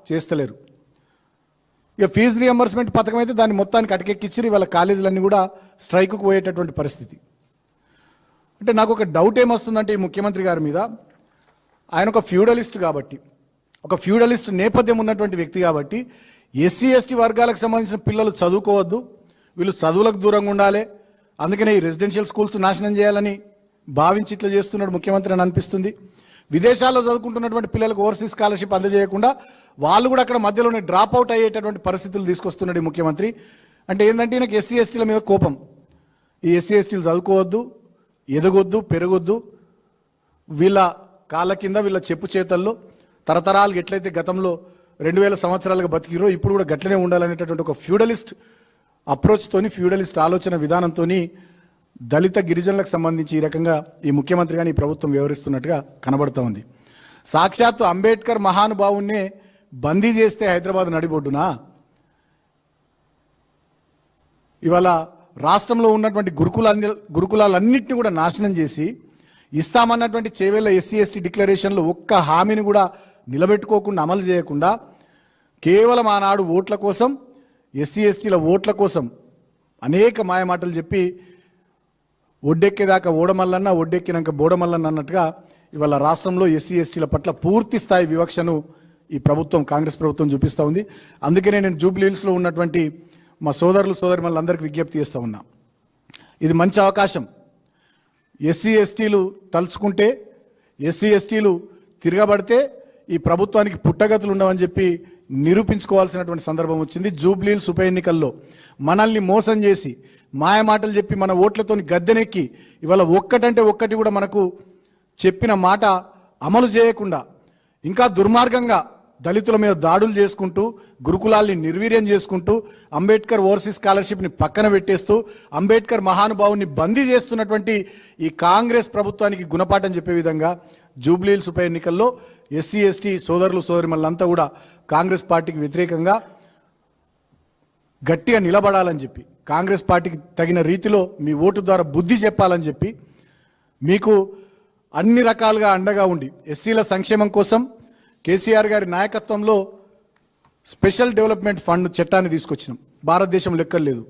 చేస్తలేరు. ఇక fee reimbursement పథకం అయితే దాన్ని మొత్తానికి అటకెక్కిచ్చి ఇవాళ కాలేజీలన్నీ కూడా స్ట్రైక్కు పోయేటటువంటి పరిస్థితి. అంటే నాకు ఒక డౌట్ ఏమొస్తుందంటే ఈ ముఖ్యమంత్రి గారి మీద, ఆయన ఒక ఫ్యూడలిస్ట్ కాబట్టి, ఒక ఫ్యూడలిస్ట్ నేపథ్యం ఉన్నటువంటి వ్యక్తి కాబట్టి ఎస్సీ ఎస్టీ వర్గాలకు సంబంధించిన పిల్లలు చదువుకోవద్దు, వీళ్ళు చదువులకు దూరంగా ఉండాలి, అందుకనే ఈ రెసిడెన్షియల్ స్కూల్స్ నాశనం చేయాలని భావించి ఇట్లా చేస్తున్నాడు ముఖ్యమంత్రి అని అనిపిస్తుంది. విదేశాల్లో చదువుకుంటున్నటువంటి పిల్లలకు ఓవర్సీస్ స్కాలర్షిప్ అందజేయకుండా వాళ్ళు కూడా అక్కడ మధ్యలోనే డ్రాప్ అవుట్ అయ్యేటటువంటి పరిస్థితులు తీసుకొస్తున్నాడు ఈ ముఖ్యమంత్రి. అంటే ఏంటంటే ఈయనకి ఎస్సీ ఎస్టీల మీద కోపం. ఈ ఎస్సీ ఎస్టీలు చదువుకోవద్దు, ఎదగొద్దు, పెరగొద్దు, వీళ్ళ కాళ్ళ కింద వీళ్ళ చెప్పు చేతల్లో తరతరాలు ఎట్లయితే గతంలో 2000 సంవత్సరాలుగా బతికిరో ఇప్పుడు కూడా గట్లనే ఉండాలనేటటువంటి ఒక ఫ్యూడలిస్ట్ అప్రోచ్తోని, ఫ్యూడలిస్ట్ ఆలోచన విధానంతో దళిత గిరిజనులకు సంబంధించి ఈ రకంగా ఈ ముఖ్యమంత్రి కానీ ఈ ప్రభుత్వం వ్యవహరిస్తున్నట్టుగా కనబడుతూ ఉంది. సాక్షాత్తు అంబేద్కర్ మహానుభావున్నే బందీ చేస్తే హైదరాబాద్ నడిబొడ్డునా ఇవాళ రాష్ట్రంలో ఉన్నటువంటి గురుకులాలన్నింటినీ కూడా నాశనం చేసి ఇస్తామన్నటువంటి చేవేళ్ల ఎస్సీ ఎస్టీ డిక్లరేషన్లో ఒక్క హామీని కూడా నిలబెట్టుకోకుండా అమలు చేయకుండా కేవలం ఆనాడు ఓట్ల కోసం, ఎస్సీ ఎస్టీల ఓట్ల కోసం అనేక మాయమాటలు చెప్పి ఒడ్డెక్కేదాకా ఓడమల్లన్న, ఒడ్డెక్కినాక బోడమల్లన్న అన్నట్టుగా ఇవాళ రాష్ట్రంలో ఎస్సీ ఎస్టీల పట్ల పూర్తి స్థాయి వివక్షను ఈ ప్రభుత్వం, కాంగ్రెస్ ప్రభుత్వం చూపిస్తూ ఉంది. అందుకనే నేను జూబ్లీ హిల్స్లో ఉన్నటువంటి మా సోదరులు సోదరిమణులందరికీ విజ్ఞప్తి చేస్తూ ఉన్నా, ఇది మంచి అవకాశం. ఎస్సీ ఎస్టీలు తలుచుకుంటే, ఎస్సీ ఎస్టీలు తిరగబడితే ఈ ప్రభుత్వానికి పుట్టగతులు ఉండవని చెప్పి నిరూపించుకోవాల్సినటువంటి సందర్భం వచ్చింది. జూబ్లీ హిల్స్ ఉప ఎన్నికల్లో మనల్ని మోసం చేసి మాయమాటలు చెప్పి మన ఓట్లతో గద్దెనెక్కి ఇవాళ ఒక్కటంటే ఒక్కటి కూడా మనకు చెప్పిన మాట అమలు చేయకుండా ఇంకా దుర్మార్గంగా దళితుల మీద దాడులు చేసుకుంటూ, గురుకులాల్ని నిర్వీర్యం చేసుకుంటూ, అంబేద్కర్ ఓవర్సీస్ స్కాలర్షిప్ని పక్కన పెట్టేస్తూ, అంబేద్కర్ మహానుభావుని బందీ చేస్తున్నటువంటి ఈ కాంగ్రెస్ ప్రభుత్వానికి గుణపాఠం చెప్పే విధంగా జూబ్లీ హిల్స్ ఉప ఎన్నికల్లో ఎస్సీ ఎస్టీ సోదరులు సోదరిమణులంతా కూడా కాంగ్రెస్ పార్టీకి వ్యతిరేకంగా గట్టిగా నిలబడాలని చెప్పి, కాంగ్రెస్ పార్టీకి తగిన రీతిలో మీ ఓటు ద్వారా బుద్ధి చెప్పాలని చెప్పి, మీకు అన్ని రకాలుగా అండగా ఉండి ఎస్సీల సంక్షేమం కోసం కేసీఆర్ గారి నాయకత్వంలో స్పెషల్ డెవలప్మెంట్ ఫండ్ చట్టాన్ని తీసుకొచ్చినాం. భారతదేశం లెక్కలు లేదు.